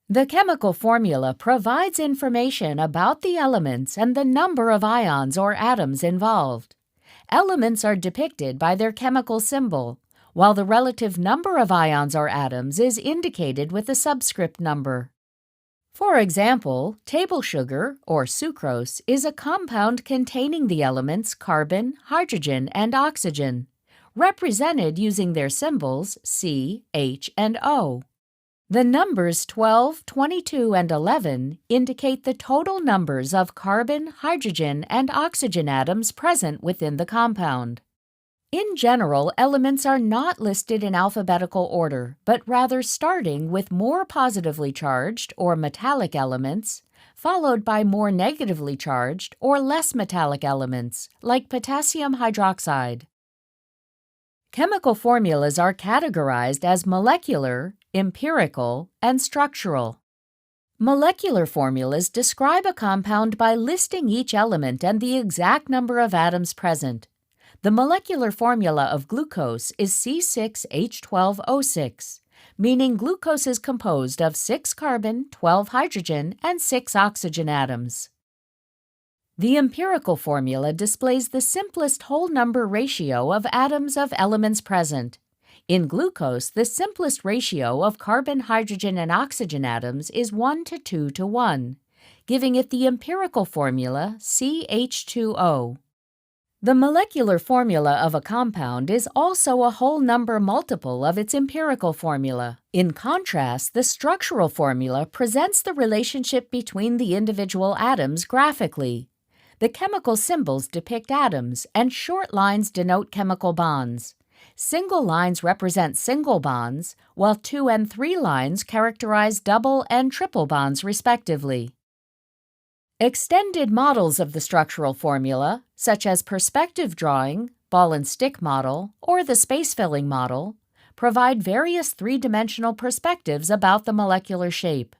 The chemical formula provides information about the elements and the number of ions or atoms involved. Elements are depicted by their chemical symbol, while the relative number of ions or atoms is indicated with a subscript number. For example, table sugar, or sucrose, is a compound containing the elements carbon, hydrogen, and oxygen, represented using their symbols C, H, and O. The numbers 12, 22, and 11 indicate the total numbers of carbon, hydrogen, and oxygen atoms present within the compound. In general, elements are not listed in alphabetical order, but rather starting with more positively charged or metallic elements, followed by more negatively charged or less metallic elements, like potassium hydroxide. Chemical formulas are categorized as molecular, empirical, and structural. Molecular formulas describe a compound by listing each element and the exact number of atoms present. The molecular formula of glucose is C6H12O6, meaning glucose is composed of 6 carbon, 12 hydrogen, and 6 oxygen atoms. The empirical formula displays the simplest whole number ratio of atoms of elements present. In glucose, the simplest ratio of carbon, hydrogen, and oxygen atoms is 1 to 2 to 1, giving it the empirical formula CH2O. The molecular formula of a compound is also a whole number multiple of its empirical formula. In contrast, the structural formula presents the relationship between the individual atoms graphically. The chemical symbols depict atoms, and short lines denote chemical bonds. Single lines represent single bonds, while 2 and 3 lines characterize double and triple bonds respectively. Extended models of the structural formula, such as perspective drawing, ball and stick model, or the space-filling model, provide various three-dimensional perspectives about the molecular shape.